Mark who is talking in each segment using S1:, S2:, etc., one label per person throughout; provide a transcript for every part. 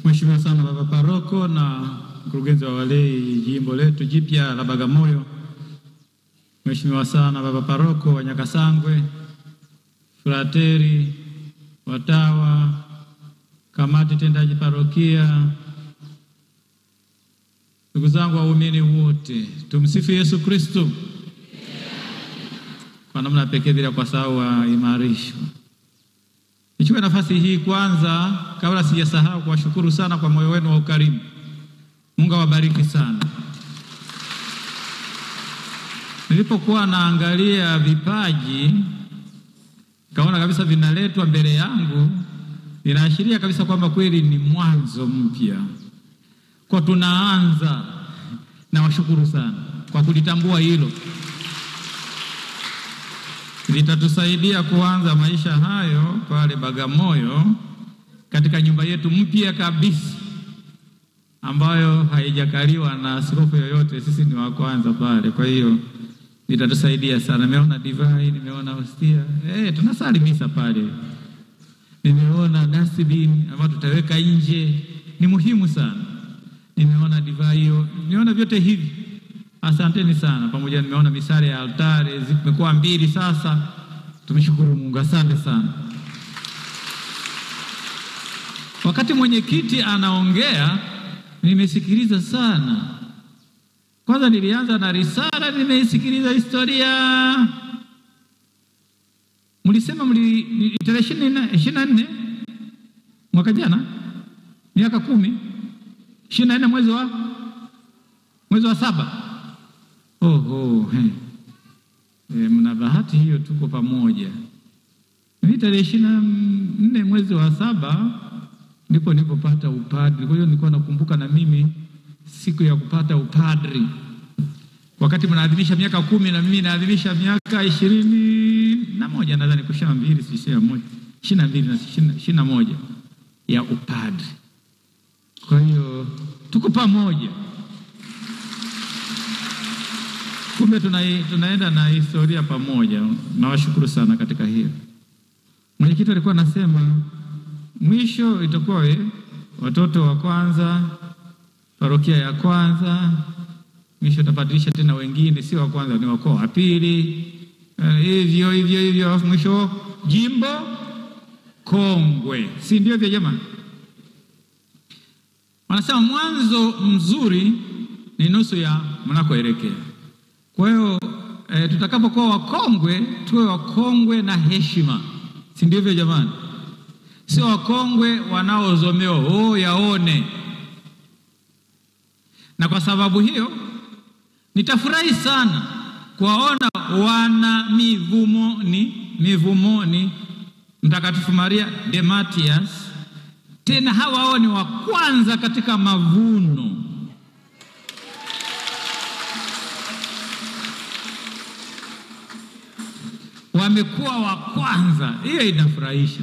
S1: Mheshimiwa sana Baba Paroko na mkurugenzi wa walei jimbo letu jipya la Bagamoyo, Mheshimiwa sana Baba Paroko wa Nyakasangwe, frateri, watawa, kamati tendaji parokia, ndugu zangu waumini wote, tumsifu Yesu Kristo. Kwa namna pekee bila kwa sawa imarisho. Nichukue nafasi hii kwanza kabla sijasahau kuwashukuru sana kwa moyo wenu wa ukarimu. Mungu awabariki sana. Nilipokuwa naangalia vipaji kaona kabisa vinaletwa mbele yangu, vinaashiria kabisa kwamba kweli ni mwanzo mpya. Kwa tunaanza, na washukuru sana kwa kulitambua hilo. Litatusaidia kuanza maisha hayo pale Bagamoyo katika nyumba yetu mpya kabisa ambayo haijakaliwa na askofu yoyote. Sisi ni wa kwanza pale. Kwa hiyo litatusaidia sana. Nimeona divai, nimeona hostia. Tunasali misa pale. Nimeona dustbin ambayo tutaweka nje. Ni muhimu sana. Nimeona divai hiyo. Nimeona vyote hivi. Asanteni sana. Pamoja nimeona misale ya altare zimekuwa 2 sasa. Tumshukuru Mungu, asante sana. Wakati mwenyekiti anaongea nimesikiliza sana. Kwanza nilianza na risala, nimeisikiliza historia. Mlisema tarehe 24 mwaka jana, miaka 10, 24 mwezi wa 7. Mna bahati hiyo, tuko pamoja. Mimi tarehe 24 mwezi wa 7 ndipo nilipopata upadri. Kwa hiyo nilikuwa nakumbuka na mimi siku ya kupata upadri. Wakati mnaadhimisha miaka 10 na mimi naadhimisha miaka 21, nadhani kusha 2 si 1, 22 na 21 ya upadri. Kwa hiyo tuko pamoja. Kumbe tunaenda na historia pamoja. Nawashukuru sana katika hiyo. Mwenyekiti alikuwa anasema mwisho itakuwa watoto wa kwanza, parokia ya kwanza, mwisho tabadilisha tena wengine, si wa kwanza ni wako wa pili. Hivyo mwisho jimbo kongwe. Si ndio hivyo jamani? Wanasema mwanzo mzuri ni nusu ya mnakoelekea. Kwa hiyo tutakapokuwa wakongwe, tuwe wakongwe na heshima. Si ndio hivyo jamani? Sio wakongwe wanaozomewa yaone. Na kwa sababu hiyo nitafurahi sana kuwaona wana mivumoni Mtakatifu Maria de Matias. Tena hawa ni wa kwanza katika mavuno. Wamekuwa wa kwanza. Hiyo inafurahisha.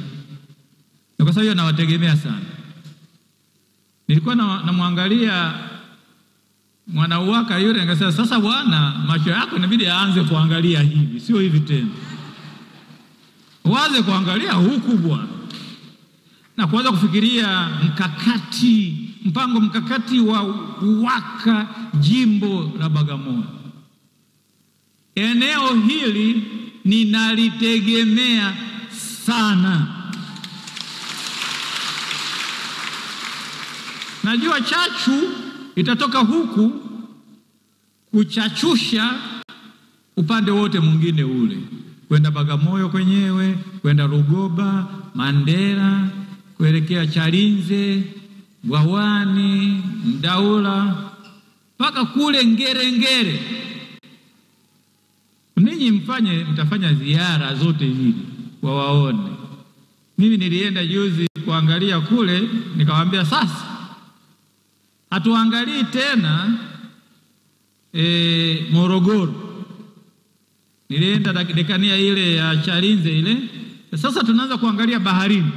S1: Na kwa sababu nawategemea sana. Nilikuwa namwangalia mwanauwaka yule, nikasema sasa bwana, macho yako inabidi aanze kuangalia hivi, sio hivi tena. Waanze kuangalia huku bwana. Na kuanza kufikiria mpango mkakati wa UWAKA jimbo la Bagamoyo. Eneo hili ninalitegemea sana. Najua chachu itatoka huku kuchachusha upande wote mwingine ule. Kwenda Bagamoyo kwenyewe, kwenda Rugoba, Mandera, kuelekea Chalinze, Bwawani, Mdaula, mpaka kule Ngere. Ninyi mtafanya ziara zote hizi wawaone. Mimi nilienda juzi kuangalia kule, nikawaambia sasa hatuangalii tena Morogoro. Nilienda dekania ile ya Chalinze ile. Sasa tunaanza kuangalia baharini.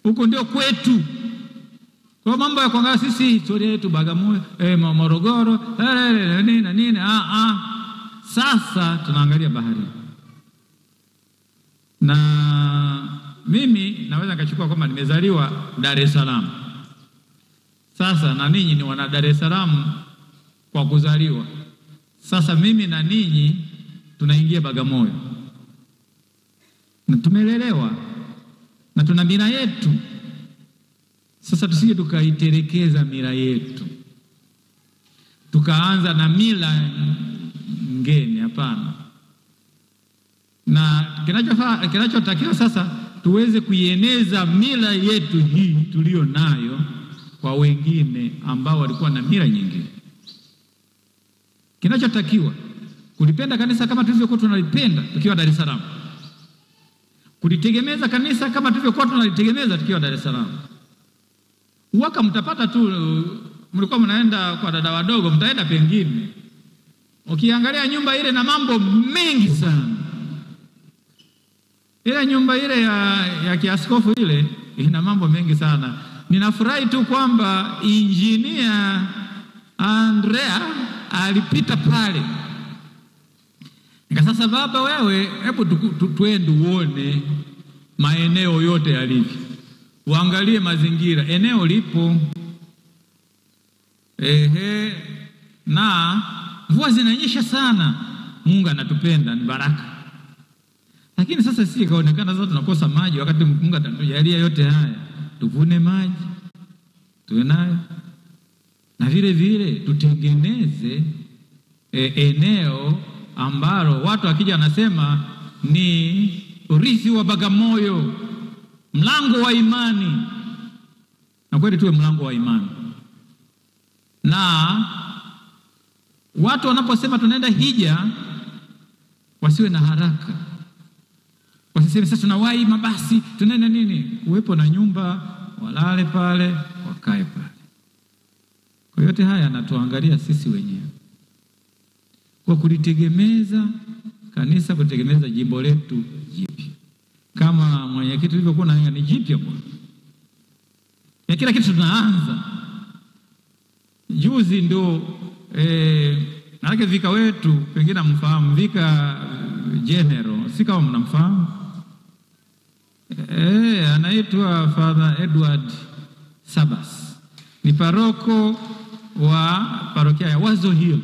S1: Huko ndio kwetu. Kwa mambo ya kuangalia sisi historia yetu Bagamoyo, Morogoro, nini. Sasa tunaangalia baharini. Na mimi naweza nikachukua kwamba nimezaliwa Dar es Salaam. Sasa na ninyi ni wana Dar es Salaam kwa kuzaliwa. Sasa mimi na ninyi tunaingia Bagamoyo. Na tumelelewa na tuna mila yetu. Sasa tusije tukaiterekeza mila yetu, tukaanza na mila ngeni. Hapana. Na kinachotakiwa sasa tuweze kuieneza mila yetu hii tulio nayo kwa wengine ambao walikuwa na mila nyingine. Kinachotakiwa kulipenda kanisa kama tulivyokuwa tunalipenda tukiwa Dar es Salaam, kulitegemeza kanisa kama tulivyokuwa tunalitegemeza tukiwa Dar es Salaam. Waka mtapata tu, mlikuwa mnaenda kwa dada wadogo, mtaenda pengine, ukiangalia nyumba ile na mambo mengi sana. Ile nyumba ile ya kiaskofu ile ina mambo mengi sana. Ninafurahi tu kwamba Injinia Andrea alipita pale. Sasa baba wewe, hebu tuende uone maeneo yote yalivyo. Uangalie mazingira, eneo lipo. Na mvua zinanyesha sana. Mungu anatupenda, ni baraka. Lakini sasa sisi kaonekana sasa tunakosa maji, wakati Mungu atatujalia yote haya. Tuvune maji tuwe nayo, na vile vile tutengeneze eneo ambalo watu wakija wanasema ni urithi wa Bagamoyo, mlango wa imani. Na kweli tuwe mlango wa imani. Na watu wanaposema tunaenda hija, wasiwe na haraka. Wasiseme sasa tunawahi mabasi, tunaenda nini? Uwepo na nyumba, walale pale, wakae pale. Kwa yote haya natuangalia sisi wenyewe. Kwa kulitegemeza kanisa, kulitegemeza jimbo letu jipya. Kama mwenyekiti alivyokuwa na ni jipya bwana. Ya kila kitu tunaanza. Juzi ndio nalake vika wetu, pengine mfahamu vika general, si kama mnamfahamu. Anaitwa Father Edward Sabas. Ni paroko wa parokia ya Wazo Hill.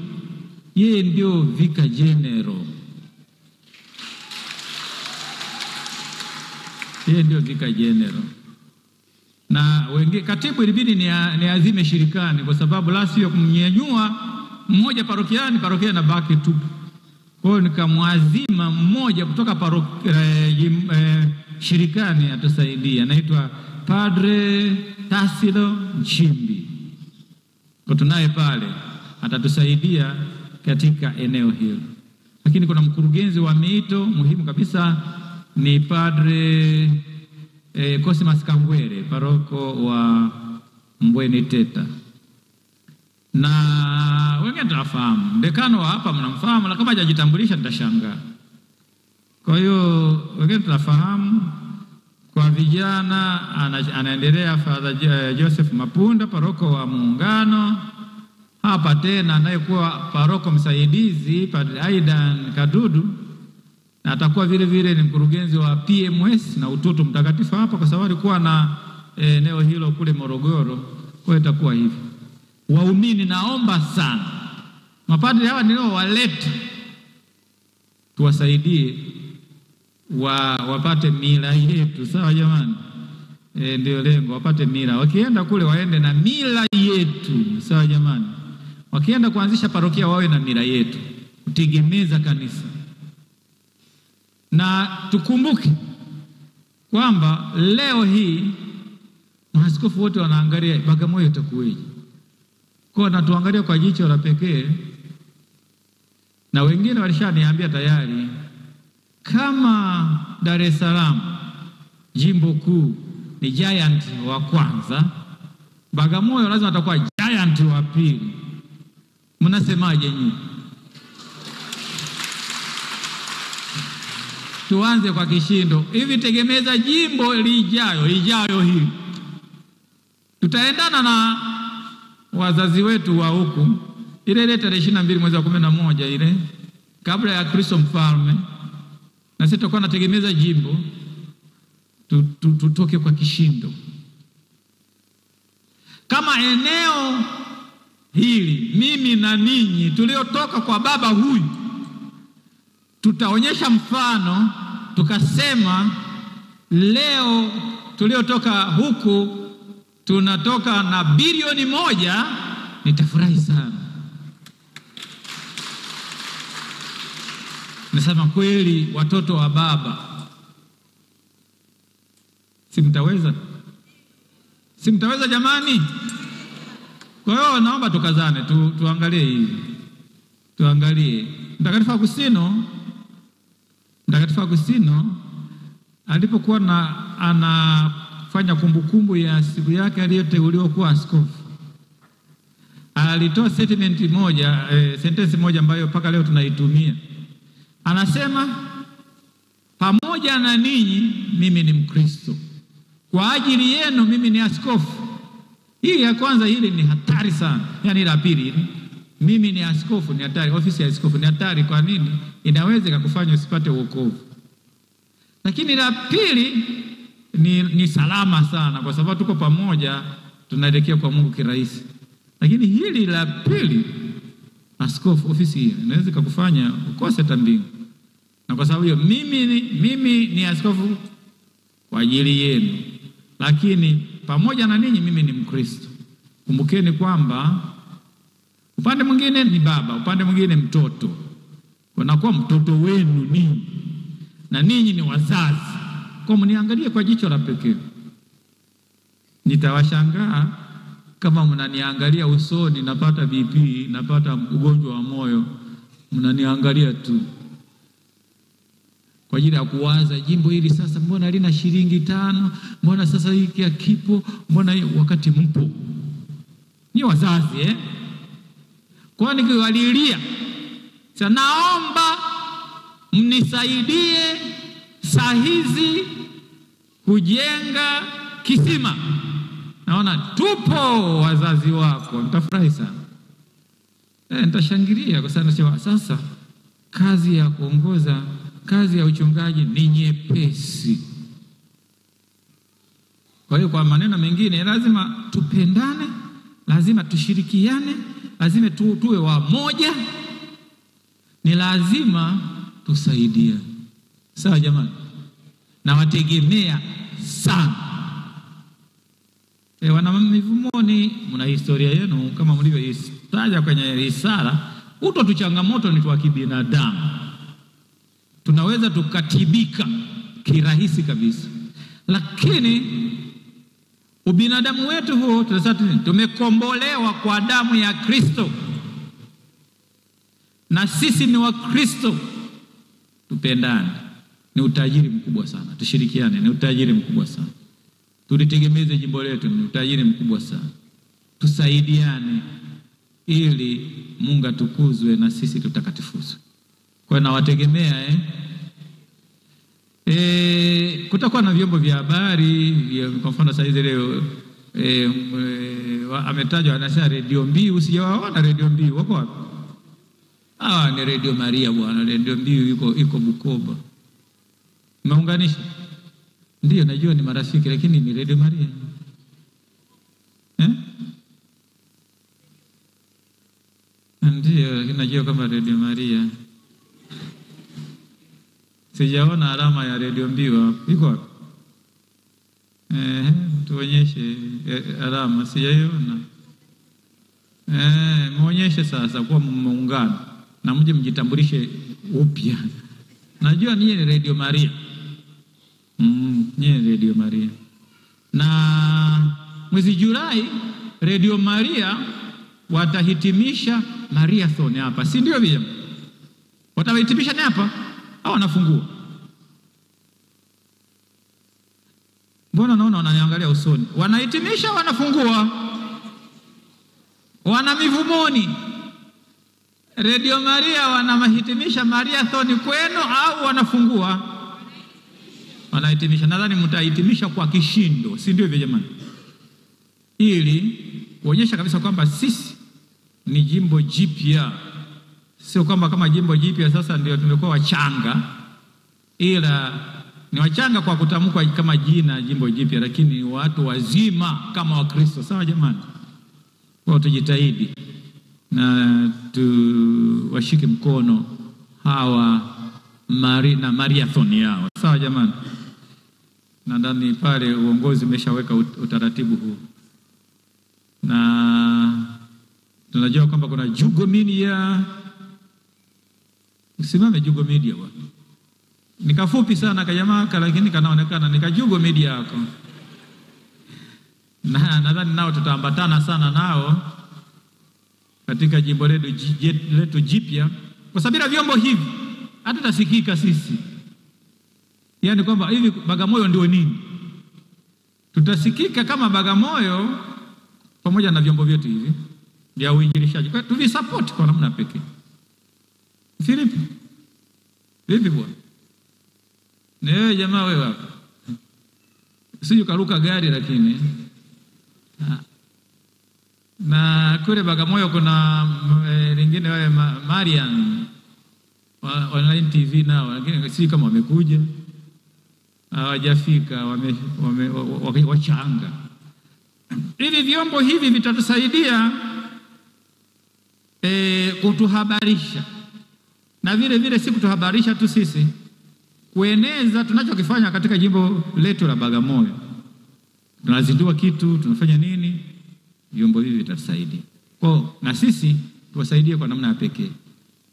S1: Yeye ndio vika general. Yeye ndio vika general. Na wengine katibu ilibidi ni azime shirikani, kwa sababu la sio kumnyanyua mmoja parokiani, parokia inabaki tu. Kwa hiyo nikamwazima mmoja kutoka shirikani atusaidia. Anaitwa Padre Tasilo Nchimbi. Kwa tunaye pale atatusaidia katika eneo hilo. Lakini kuna mkurugenzi wa miito muhimu kabisa ni Padre Cosmas Kangwere, paroko wa Mbweni Teta. Na wengine tunafahamu. Dekano wa hapa mnamfahamu, na kama hajajitambulisha nitashangaa. Kwa hiyo wengine tunafahamu. Kwa vijana anaendelea Father Joseph Mapunda, paroko wa Muungano. Hapa tena anayekuwa paroko msaidizi Padre Aidan Kadudu, na atakuwa vile vile ni mkurugenzi wa PMS na utoto mtakatifu hapa, kwa sababu alikuwa na eneo hilo kule Morogoro. Kwa hiyo itakuwa hivi. Waumini, naomba sana mapadri hawa ndio walete, tuwasaidie wapate mila yetu. Sawa jamani? Ndio lengo, wapate mila. Wakienda kule waende na mila yetu. Sawa jamani? Wakienda kuanzisha parokia wawe na mila yetu, kutegemeza kanisa. Na tukumbuke kwamba leo hii maaskofu wote wanaangalia Bagamoyo itakuweje. Kwa natuangalia kwa jicho la pekee, na wengine walishaniambia tayari, kama Dar es Salaam jimbo kuu ni giant wa kwanza, Bagamoyo lazima atakuwa giant wa pili. Mnasemaje nyinyi? Tuanze kwa kishindo. Hivi tegemeza jimbo lijayo hili, tutaendana na wazazi wetu wa huku. Ile tarehe 22 mwezi wa 11 ile kabla ya Kristo Mfalme, na sisi tutakuwa nategemeza jimbo. tutoke kwa kishindo. Kama eneo hili mimi na ninyi tuliotoka kwa baba huyu tutaonyesha mfano, tukasema leo tuliotoka huku tunatoka na bilioni 1, nitafurahi sana. Nasema kweli, watoto wa baba, simtaweza jamani? Kwa hiyo naomba tukazane, tuangalie hivi, tuangalie Mtakatifu Agustino alipokuwa anafanya kumbukumbu ya siku yake aliyoteuliwa kuwa askofu, alitoa sentensi moja ambayo mpaka leo tunaitumia. Anasema, pamoja na ninyi mimi ni Mkristo, kwa ajili yenu mimi ni askofu. Hii ya kwanza, hili ni hatari sana. Yaani la pili, mimi ni askofu, ni hatari. Ofisi ya askofu ni hatari. Kwa nini? Inaweza kukufanya usipate wokovu. Lakini la pili ni salama sana, kwa sababu tuko pamoja, tunaelekea kwa Mungu kirahisi. Lakini hili la pili, askofu, ofisi hii inaweza kukufanya ukose mbingu. Na kwa sababu hiyo mimi ni askofu kwa ajili yenu, lakini pamoja na ninyi mimi ni Mkristo. Kumbukeni kwamba upande mwingine ni baba, upande mwingine mtoto. Wanakuwa mtoto wenu ninyi, na ninyi ni wazazi. Kwa mniangalie kwa jicho la pekee. Nitawashangaa kama mnaniangalia usoni, napata BP, napata ugonjwa wa moyo, mnaniangalia tu kwa ajili ya kuwaza jimbo hili sasa mbona lina shilingi 5, mbona sasa hiki hakipo, mbona wakati mpo. Ni wazazi Kwa nini nikiwalilia, sasa naomba mnisaidie saa hizi kujenga kisima. Naona tupo wazazi wako, nitafurahi sana. Nitashangilia kwa sababu sasa kazi ya kuongoza, kazi ya uchungaji ni nyepesi. Kwa hiyo kwa maneno mengine, lazima tupendane, lazima tushirikiane, lazima tuwe wamoja, ni lazima tusaidia. Sawa jamani? Na wategemea sana. Wana Mivumoni, mna historia yenu kama mlivyoitaja kwenye risala. Uto tu changamoto ni kwa kibinadamu. Tunaweza tukatibika kirahisi kabisa. Lakini ubinadamu wetu huo tumekombolewa kwa damu ya Kristo. Na sisi ni wa Kristo. Tupendane. Ni utajiri mkubwa sana. Tushirikiane, ni utajiri mkubwa sana. Tulitegemeze jimbo letu, ni utajiri mkubwa sana. Tusaidiane ili Mungu atukuzwe na sisi tutakatifuzwe. Kwa na wategemea kutakuwa na vyombo vya habari, kwa mfano sasa hizi leo ametajwa anasema Radio Mbiu. Sijawaona Radio Mbiu, wako wapi? Ni Radio Maria bwana. Radio Mbiu iko Bukoba. Umeunganisha? Ndio najua ni marafiki, lakini ni Radio Maria. Ndio, lakini najua kama Radio Maria. Sijaona alama ya Radio Mbiu. Iko wapi? Tuonyeshe alama, sijaiona. Muonyeshe sasa kwa muungano na mje mjitambulishe upya. Najua ninyi ni Radio Maria. Ninyi Radio Maria. Na mwezi Julai Radio Maria watahitimisha marathon hapa. Si ndio vile? Watahitimisha hapa au wanafungua? Mbona naona wananiangalia usoni? Wanahitimisha, wanafungua? Wana Mivumoni, Radio Maria wanahitimisha marathon kwenu au wanafungua? Wanahitimisha. Nadhani mtahitimisha kwa kishindo, si ndio hivyo jamani? Ili kuonyesha kabisa kwamba sisi ni jimbo jipya. Sio kwamba kama jimbo jipya sasa ndio tumekuwa wachanga, ila Ni wachanga kwa kutamkwa kama jina jimbo jipya, lakini ni watu wazima kama Wakristo. Sawa jamani? Kwa tujitahidi na tuwashike mkono hawa na marathon yao. Sawa jamani? Na ndani pale uongozi umeshaweka utaratibu huu. Na tunajua kwamba kuna Jugo Media. Usimame Jugo Media bwana. Nikafupi sana kajamaa lakini kanaonekana Jugo Media yako. Na nadhani nao tutaambatana sana nao katika jimbo letu jipya, kwa sababu vyombo hivi hata tasikika sisi. Yaani kwamba hivi Bagamoyo ndio nini? Tutasikika kama Bagamoyo pamoja na vyombo vyetu hivi vya uinjilishaji. Kwa hiyo tuvisupport kwa namna pekee. Filipi. Vipi bwana? Wewe jamaa wewe hapa. Sio karuka gari lakini. Na kule Bagamoyo kuna lingine wale Marian online TV nao, lakini si kama wamekuja. Hawajafika, wachanga. Hivi vyombo hivi vitatusaidia kutuhabarisha. Na vile vile si kutuhabarisha tu sisi, kueneza tunachokifanya katika jimbo letu la Bagamoyo. Tunazindua kitu, tunafanya nini? Vyombo hivi vitatusaidia. Kwa na sisi tuwasaidie kwa namna ya pekee.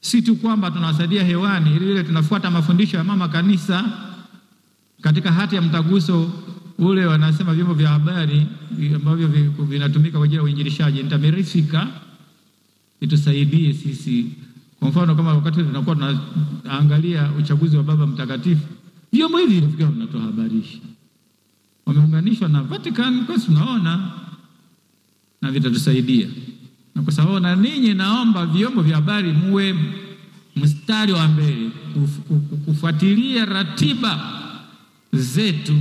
S1: Si tu kwamba tunawasaidia hewani, ile tunafuata mafundisho ya mama kanisa katika hati ya mtaguso ule, wanasema vyombo vya habari ambavyo vinatumika kwa ajili ya uinjilishaji nitamerifika, itusaidie sisi. Kwa mfano kama wakati tunakuwa tunaangalia uchaguzi wa Baba Mtakatifu, vyombo hivi vilifika vinatuhabarisha. Wameunganishwa na Vatican, kwa tunaona na vitatusaidia. Na kwa sababu na ninyi, naomba vyombo vya habari muwe mstari wa mbele kufuatilia ratiba zetu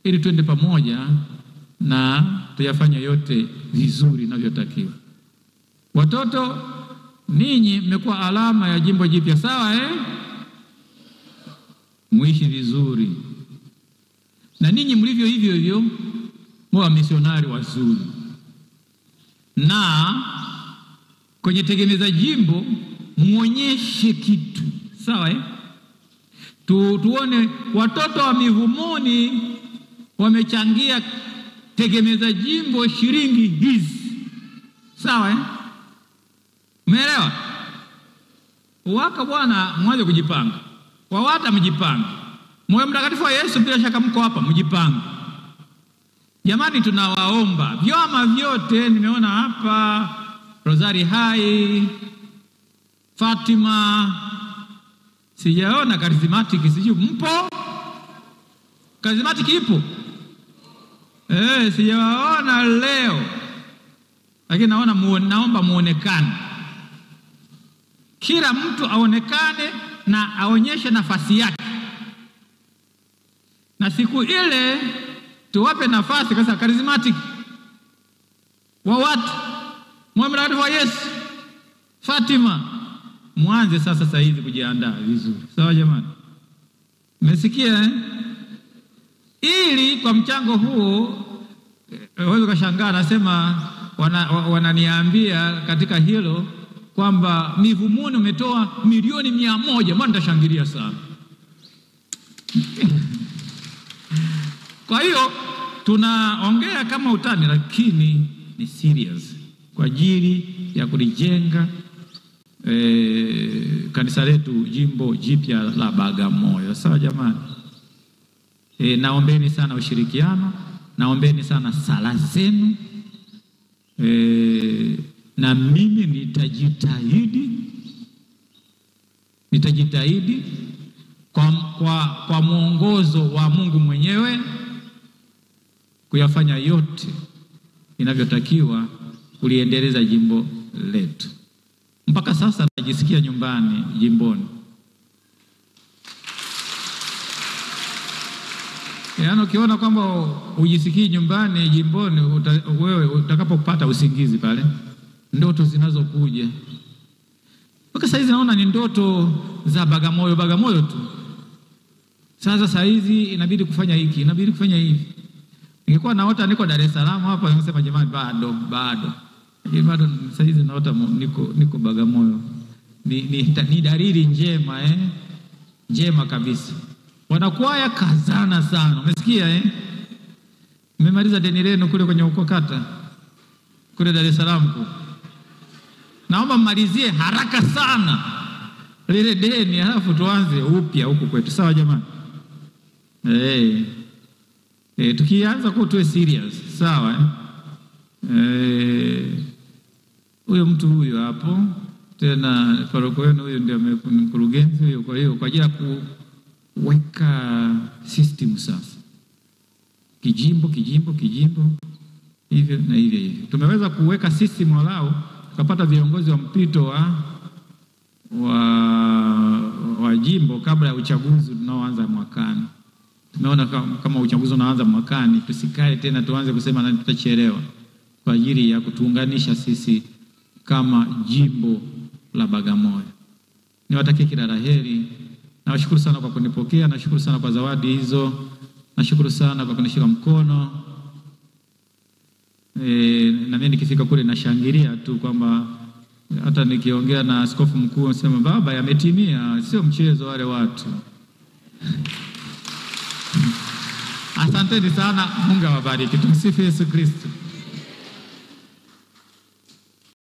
S1: ili tuende pamoja na tuyafanye yote vizuri inavyotakiwa. Watoto, ninyi mmekuwa alama ya jimbo jipya, sawa Muishi vizuri. Na ninyi mlivyo hivyo hivyo, mwa misionari wazuri. Na kwenye tegemeza jimbo muonyeshe kitu, sawa tuone watoto wa Mivumoni wamechangia tegemeza jimbo shilingi hizi, sawa Umeelewa? Waka bwana, mwanze kujipanga. Wawata mjipanga. Moyo Mtakatifu wa Yesu bila shaka mko hapa, mjipanga. Jamani, tunawaomba vyama vyote, nimeona hapa Rosari Hai, Fatima, sijaona Charismatic, sijui mpo? Charismatic ipo? Sijawaona leo. Lakini naomba muonekane. Kila mtu aonekane na aonyeshe nafasi yake. Na siku ile tuwape nafasi kasa Charismatic wa watu Moyo Mtakatifu wa Yesu, Fatima, mwanze sasa hivi kujiandaa vizuri. Sawa jamani? Mmesikia Ili kwa mchango huo wewe ukashangaa, nasema wananiambia katika hilo kwamba Mivumoni umetoa milioni 100. Mbona nitashangilia sana. Kwa hiyo tunaongea kama utani, lakini ni serious kwa ajili ya kulijenga kanisa letu jimbo jipya la Bagamoyo. Sawa jamani? Naombeni sana ushirikiano, naombeni sana sala zenu, na mimi nitajitahidi kwa mwongozo wa Mungu mwenyewe kuyafanya yote inavyotakiwa kuliendeleza jimbo letu. Mpaka sasa najisikia nyumbani jimboni. Yaani ukiona kwamba ujisikii nyumbani jimboni, wewe utakapopata usingizi pale, ndoto zinazokuja. Mpaka sasa hizi naona ni ndoto za Bagamoyo tu. Sasa hizi inabidi kufanya hiki, inabidi kufanya hivi. Ningekuwa naota niko Dar es Salaam hapa ningesema jamani bado. Lakini bado sasa hizi naota niko Bagamoyo. Ni dalili njema njema kabisa. Wanakwaya kazana sana. Umesikia Mmemaliza deni lenu kule kwenye ukokata kule Dar es Salaam. Naomba mmalizie haraka sana lile deni, halafu tuanze upya huko kwetu. Sawa jamani? Tukianza kwa tuwe serious. Sawa? Huyo mtu huyo hapo tena paroko wenu huyo ndio mkurugenzi huyo. Kwa hiyo kwa ajili ya kuweka system sasa, kijimbo hivyo na hivyo tumeweza kuweka system walao tukapata viongozi wa mpito wa jimbo kabla ya uchaguzi unaoanza mwakani. Tumeona kama uchaguzi unaanza mwakani, tusikae tena tuanze kusema na tutachelewa, kwa ajili ya kutuunganisha sisi kama jimbo la Bagamoyo. Niwatakie kila la heri. Nawashukuru sana kwa kunipokea, nashukuru sana kwa zawadi hizo, nashukuru sana kwa kunishika mkono. Na mimi nikifika kule nashangilia tu kwamba hata nikiongea na askofu mkuu anasema baba yametimia, sio mchezo wale watu. Asanteni sana, Mungu awabariki. Tumsifu Yesu Kristo.